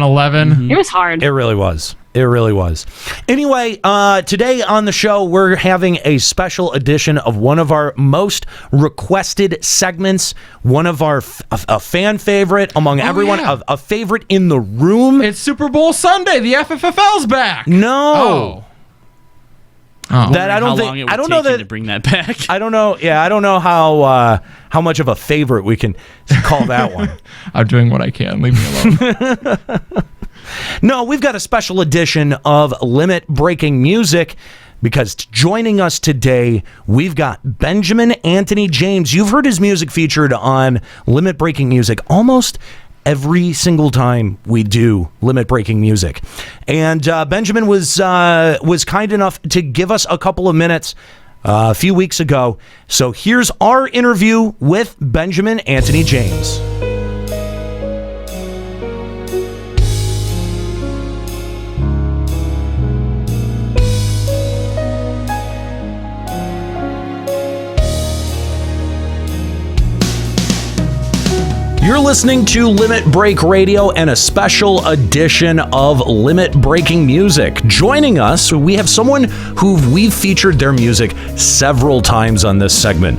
11. It was hard. It really was. It really was. Anyway, today on the show, we're having a special edition of one of our most requested segments, one of our a fan favorite among everyone, yeah. a favorite in the room. It's Super Bowl Sunday. The FFFL's back. No. That I don't think. Long it would I don't take know you that to bring that back. I don't know. Yeah, I don't know how much of a favorite we can call that one. I'm doing what I can. Leave me alone. No, we've got a special edition of Limit Breaking Music because joining us today, we've got Benjamin Antony James. You've heard his music featured on Limit Breaking Music almost every single time we do Limit Breaking Music. And Benjamin was kind enough to give us a couple of minutes a few weeks ago. So here's our interview with Benjamin Antony James. You're listening to Limit Break Radio and a special edition of Limit Breaking Music. Joining us, we have someone who we've featured their music several times on this segment.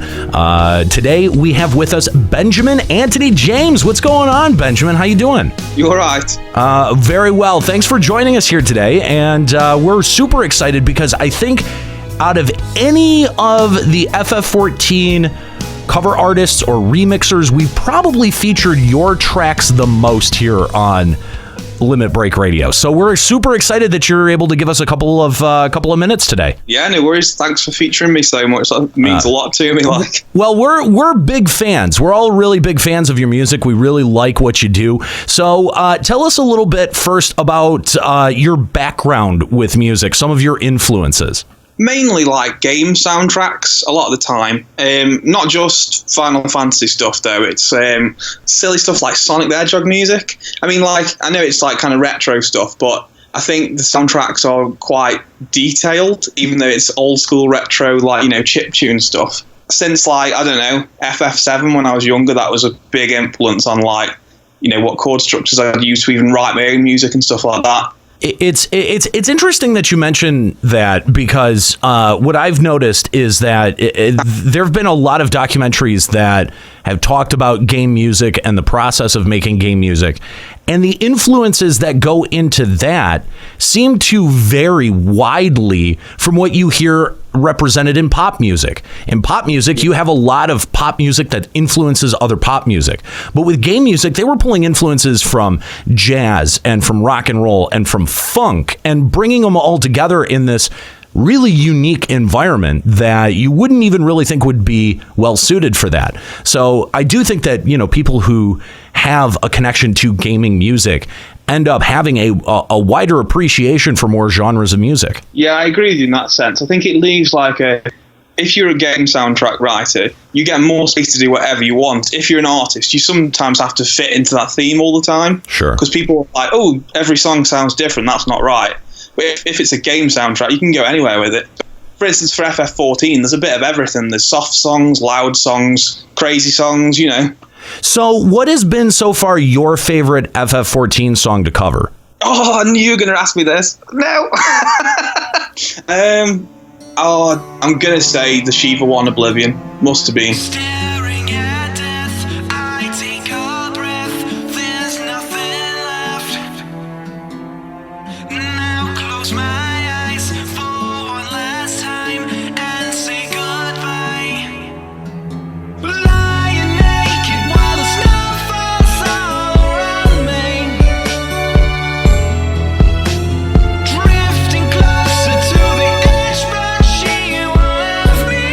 Today, we have with us Benjamin Antony James. What's going on, Benjamin? How you doing? You all right? Very well. Thanks for joining us here today. And we're super excited because I think out of any of the FF14 cover artists or remixers, we've probably featured your tracks the most here on Limit Break Radio. So we're super excited that you're able to give us a couple of minutes today. Yeah, no worries. Thanks for featuring me so much. That means a lot to me. Well, we're big fans. We're all really big fans of your music. We really like what you do. So tell us a little bit first about your background with music, some of your influences. Mainly like game soundtracks a lot of the time. Not just Final Fantasy stuff though. It's silly stuff like Sonic the Hedgehog music. I mean, like, I know it's like kind of retro stuff, but I think the soundtracks are quite detailed, even though it's old school retro, like, you know, chiptune stuff. Since like, I don't know, FF7 when I was younger, that was a big influence on like, you know, what chord structures I'd use to even write my own music and stuff like that. It's interesting that you mention that because what I've noticed is that there have been a lot of documentaries that have talked about game music and the process of making game music, and the influences that go into that seem to vary widely from what you hear represented in pop music. In pop music, you have a lot of pop music that influences other pop music. But with game music, they were pulling influences from jazz and from rock and roll and from funk and bringing them all together in this really unique environment that you wouldn't even really think would be well suited for that. So I do think that, you know, people who have a connection to gaming music end up having a wider appreciation for more genres of music. Yeah, I agree with you in that sense. I think it leaves like if you're a game soundtrack writer, you get more space to do whatever you want. If you're an artist, you sometimes have to fit into that theme all the time. Sure. Because people are like, oh, every song sounds different. That's not right. But if it's a game soundtrack, you can go anywhere with it. For instance, for FF14, there's a bit of everything. There's soft songs, loud songs, crazy songs, you know. So what has been so far your favorite FF14 song to cover? Oh, I knew you were going to ask me this. No. I'm going to say the Shiva one, Oblivion. Must have been. Staring at death, I take a breath. There's nothing left. Now close my eyes for one last time and say goodbye. Lying naked while the snow falls all around me. Drifting closer to the edge, but she won't have me.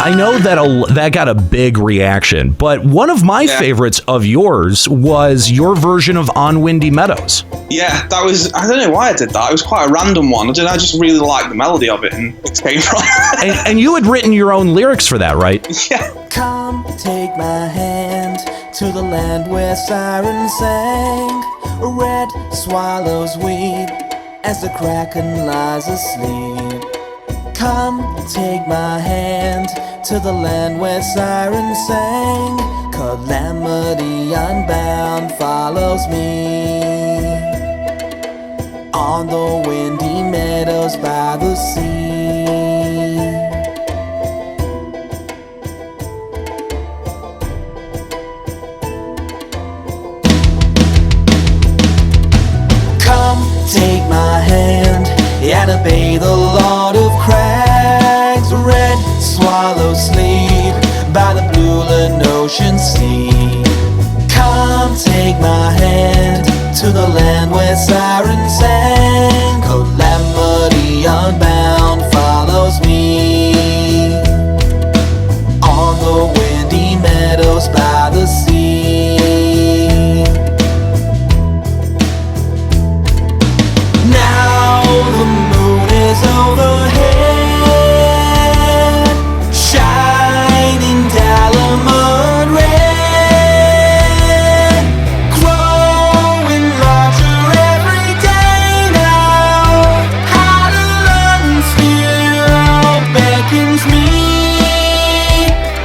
I know that that got a big reaction, but one of my favorites of yours was your version of On Windy Meadows. Yeah, that was, I don't know why I did that. It was quite a random one. I just really liked the melody of it and it came from. and you had written your own lyrics for that, right? Yeah. Come take my hand to the land where sirens sang. Red swallows weep as the kraken lies asleep. Come take my hand to the land where sirens sang. Calamity unbound follows me on the windy meadows by the sea. Come take my hand and obey the Lord of Crags. Red swallows sleep by the blue ocean sea. Come take my hand to the land where sirens sang. Calamity unbound follows me on the windy meadows by the sea. Now the moon is overhead, shining diamond red, growing larger every day now. Highland still beckons me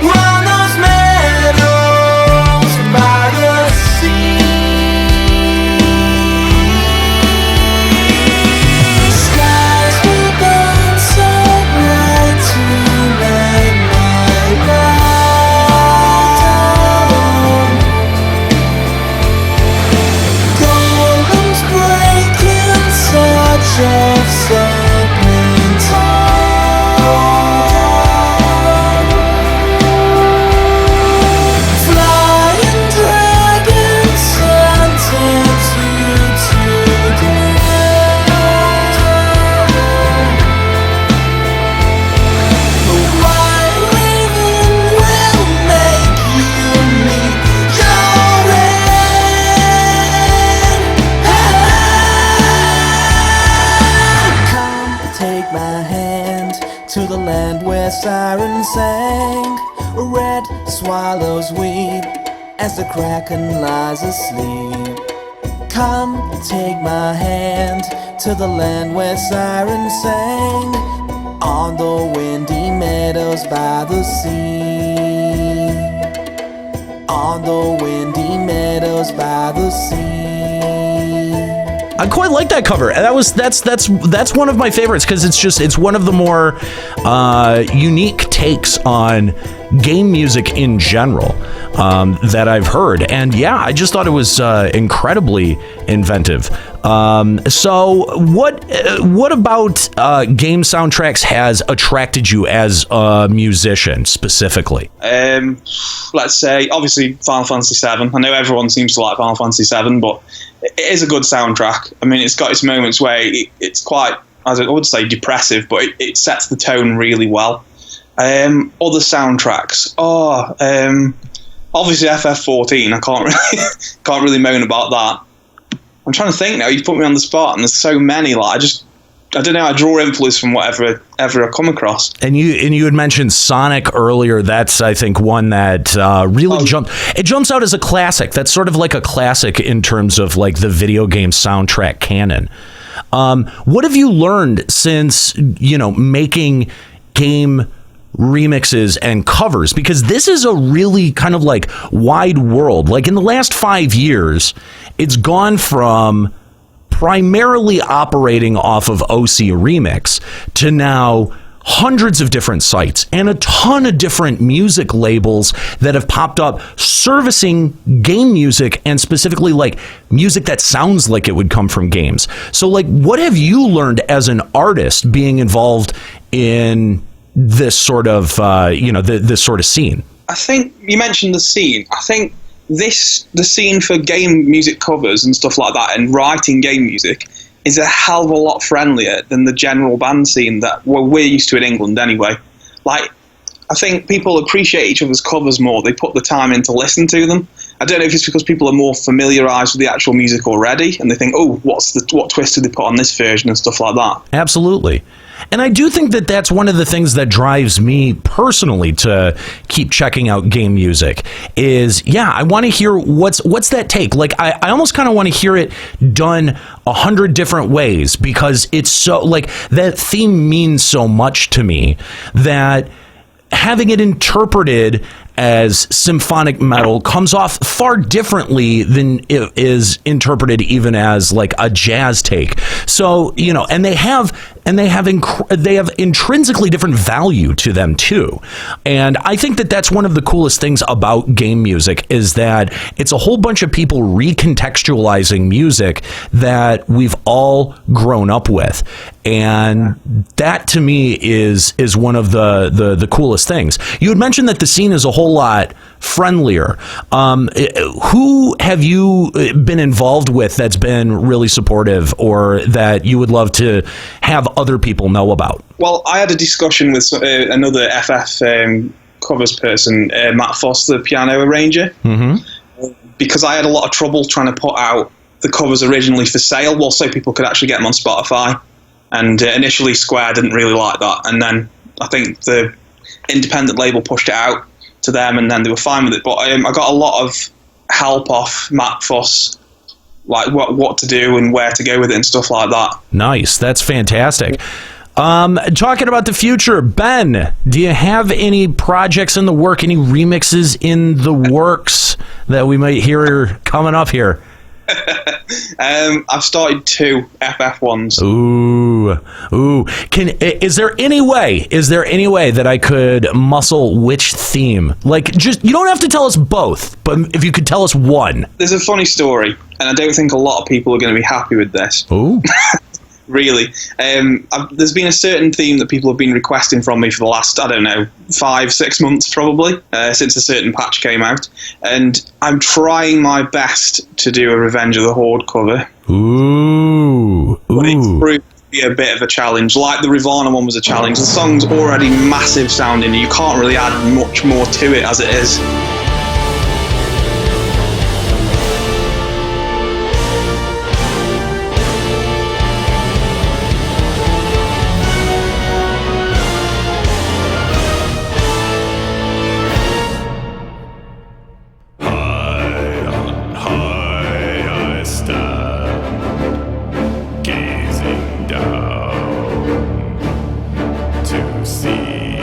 on those meadows by the sea. Skies will burn so bright tonight, my love. Golems break in search of serpentine. Flying dragons sentence you to death. The white raven will make you meet your end. Come take my hand to the land where sirens sang. Red swallows weep as the kraken lies asleep. Come take my hand to the land where sirens sang on the windy meadows by the sea. On the windy meadows by the sea. I quite like that cover. That's one of my favorites because it's one of the more unique takes on game music in general that I've heard. And yeah, I just thought it was incredibly inventive. So what about game soundtracks has attracted you as a musician specifically? Let's say, obviously, Final Fantasy VII. I know everyone seems to like Final Fantasy VII, but it is a good soundtrack. I mean, it's got its moments where it's quite, I would say, depressive, but it sets the tone really well. Other soundtracks. Obviously FF14. I can't really moan about that. I'm trying to think now. You put me on the spot, and there's so many. Like I don't know. I draw influence from whatever I come across. And you had mentioned Sonic earlier. That's, I think, one that really jumps out as a classic. That's sort of like a classic in terms of like the video game soundtrack canon. What have you learned since making game remixes and covers? Because this is a really kind of like wide world. Like in the last 5 years, it's gone from primarily operating off of OC Remix to now hundreds of different sites and a ton of different music labels that have popped up servicing game music, and specifically like music that sounds like it would come from games. So like, what have you learned as an artist being involved in this sort of this sort of scene? I think you mentioned the scene. I think the scene for game music covers and stuff like that and writing game music is a hell of a lot friendlier than the general band scene that we're used to in England anyway. Like, I think people appreciate each other's covers more. They put the time in to listen to them. I don't know if it's because people are more familiarised with the actual music already, and they think, oh, what twist did they put on this version and stuff like that. Absolutely. And I do think that that's one of the things that drives me personally to keep checking out game music is, I want to hear what's that take. Like, I almost kind of want to hear it done 100 different ways, because it's so, like, that theme means so much to me that having it interpreted as symphonic metal comes off far differently than it is interpreted even as like a jazz take. So, and they have intrinsically different value to them too. And I think that that's one of the coolest things about game music is that it's a whole bunch of people recontextualizing music that we've all grown up with. And that to me is one of the coolest things. You had mentioned that the scene is a whole lot friendlier. Who have you been involved with that's been really supportive, or that you would love to have other people know about? Well, I had a discussion with another FF covers person, Matt Foss, the piano arranger, because I had a lot of trouble trying to put out the covers originally for sale, well, so people could actually get them on Spotify. And initially Square didn't really like that, and then I think the independent label pushed it out to them, and then they were fine with it. But I got a lot of help off Matt Foss, like what to do and where to go with it and stuff like that. Nice, that's fantastic. Talking about the future, Ben, do you have any projects in the work, any remixes in the works that we might hear coming up here? I've started 2 FF ones. Ooh. Is there any way that I could muscle which theme? Like, just, you don't have to tell us both, but if you could tell us one. There's a funny story, and I don't think a lot of people are going to be happy with this. Ooh. Really. There's been a certain theme that people have been requesting from me for the last, 5-6 months probably, since a certain patch came out. And I'm trying my best to do a Revenge of the Horde cover. Ooh. But it's proved to be a bit of a challenge. Like the Ravana one was a challenge. The song's already massive sounding. You can't really add much more to it as it is. To see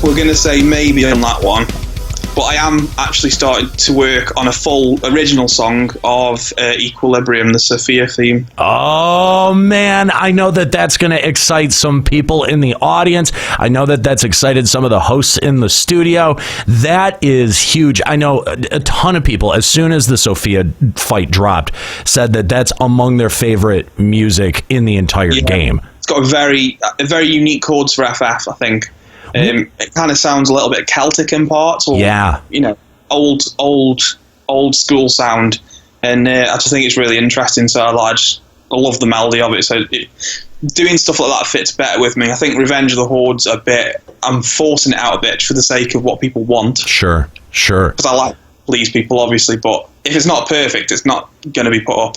we're going to say maybe on that one. But I am actually starting to work on a full original song of Equilibrium, the Sophia theme. Oh, man. I know that that's going to excite some people in the audience. I know that that's excited some of the hosts in the studio. That is huge. I know a ton of people, as soon as the Sophia fight dropped, said that that's among their favorite music in the entire game. It's got a very unique chords for FF, I think. It kind of sounds a little bit Celtic in parts, or old school sound, and I just think it's really interesting. So I love the melody of it. So doing stuff like that fits better with me. I think Revenge of the Horde's I'm forcing it out a bit for the sake of what people want. Sure. Because I like to please people, obviously, but if it's not perfect, it's not going to be put up.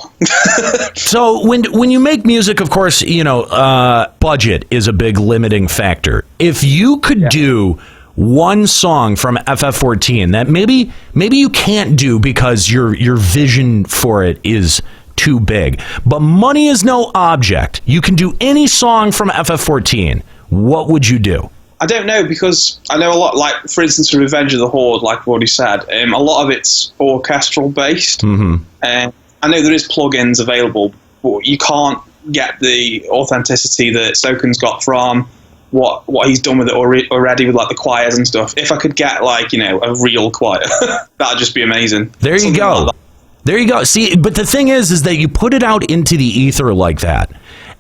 So when you make music, of course, budget is a big limiting factor. If you could do one song from FF14 that maybe you can't do because your vision for it is too big, but money is no object, you can do any song from FF14, what would you do? I don't know, because I know a lot, like, for instance, for Revenge of the Horde, like I've already said, a lot of it's orchestral based. Mm-hmm. I know there is plugins available, but you can't get the authenticity that Soken's got from what he's done with it already with, like, the choirs and stuff. If I could get, like, a real choir, that'd just be amazing. There you go. Like there you go. See, but the thing is that you put it out into the ether like that,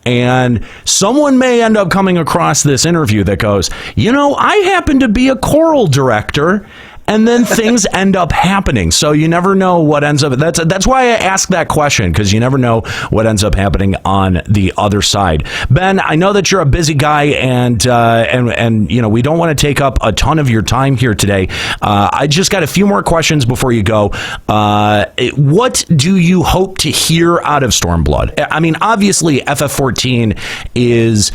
and someone may end up coming across this interview that goes, I happen to be a choral director, and then things end up happening. So you never know what ends up. That's why I ask that question, because you never know what ends up happening on the other side. Ben, I know that you're a busy guy, and we don't want to take up a ton of your time here today. I just got a few more questions before you go. What do you hope to hear out of Stormblood? I mean, obviously, FF14 is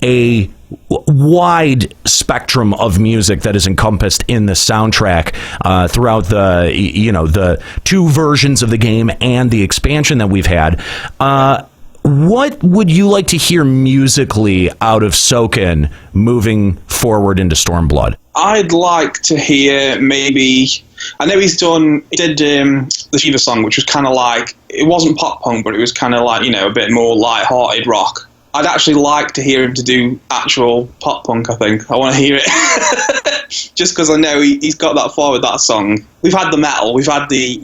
a wide spectrum of music that is encompassed in the soundtrack throughout the two versions of the game and the expansion that we've had. What would you like to hear musically out of Soken moving forward into Stormblood? I'd like to hear maybe. I know he did the Shiva song, which was kind of like, it wasn't pop punk, but it was kind of like, a bit more light-hearted rock. I'd actually like to hear him to do actual pop punk, I think. I want to hear it. Just because I know he's got that far with that song. We've had the metal, we've had the,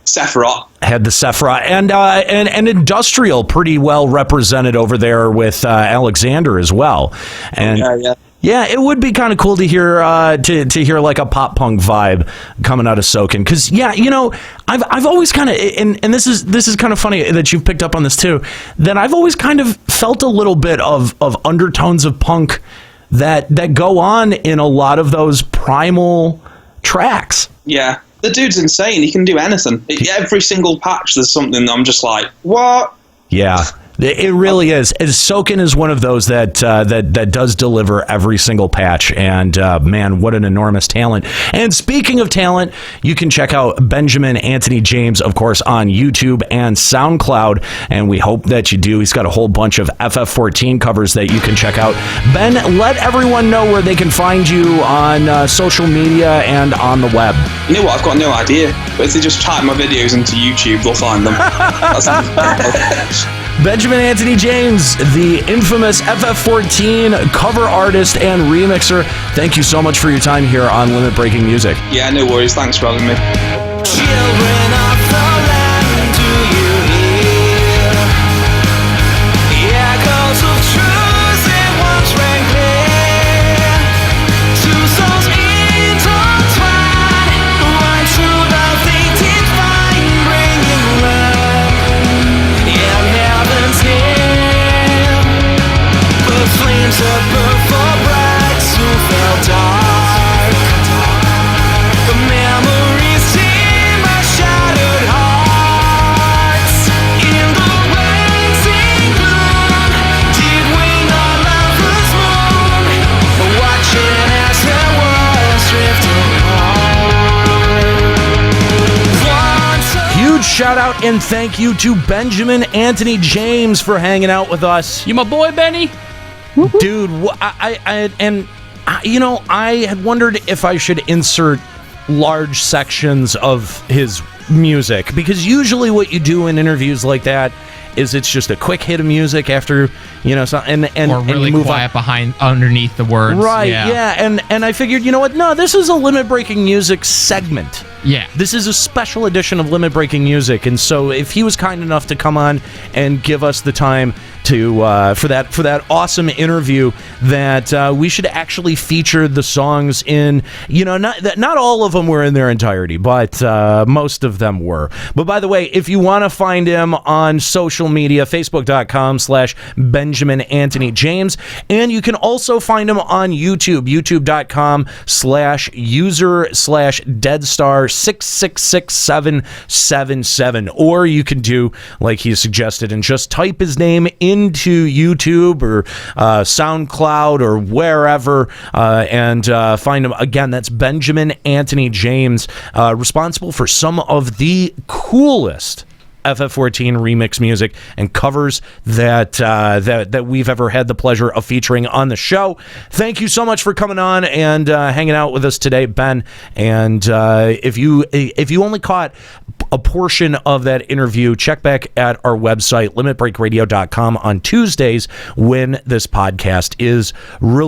Sephiroth. Had the Sephiroth, and industrial pretty well represented over there with Alexander as well. And yeah, it would be kind of cool to hear to hear like a pop punk vibe coming out of Soken, because I've always kind of, and this is kind of funny that you've picked up on this too, that I've always kind of felt a little bit of undertones of punk that go on in a lot of those primal tracks. Yeah, the dude's insane. He can do anything. Every single patch, there's something I'm just like, what? Yeah. It really is. Soken is one of those that does deliver every single patch, and man, what an enormous talent. And speaking of talent, you can check out Benjamin Antony James, of course, on YouTube and SoundCloud, and we hope that you do. He's got a whole bunch of FF14 covers that you can check out. Ben, let everyone know where they can find you on social media and on the web. You know what? I've got no idea, but if they just type my videos into YouTube, they'll find them. Benjamin Antony James, the infamous FF14 cover artist and remixer. Thank you so much for your time here on Limit Breaking Music. Yeah, no worries. Thanks for having me. Children of the land, do you hear the echoes of truth that once rang clear? Two souls intertwined, one true love they did find, bringing love in heaven's near. The flames that burn for brides who fell dark, the memories in my shattered hearts. In the waxing gloom, did we not love was moon, watching as our worlds drift apart. Huge shout out and thank you to Benjamin Antony I had wondered if I should insert large sections of his music, because usually what you do in interviews like that is it's just a quick hit of music after, and or really and you move quiet underneath the words. Right, yeah. And I figured, you know what? No, this is a Limit Breaking Music segment. Yeah. This is a special edition of Limit Breaking Music, and so if he was kind enough to come on and give us the time to for that awesome interview, that we should actually feature the songs in, not all of them were in their entirety, but most of them were. But by the way, if you want to find him on social media, facebook.com/Benjamin Antony James, and you can also find him on YouTube, youtube.com/user/deadstar666777, or you can do like he suggested and just type his name into YouTube or SoundCloud or wherever, and find him. Again, that's Benjamin Antony James, responsible for some of the coolest FF14 remix music and covers that we've ever had the pleasure of featuring on the show. Thank you so much for coming on and hanging out with us today, Ben. And if you only caught a portion of that interview, check back at our website, limitbreakradio.com, on Tuesdays when this podcast is released.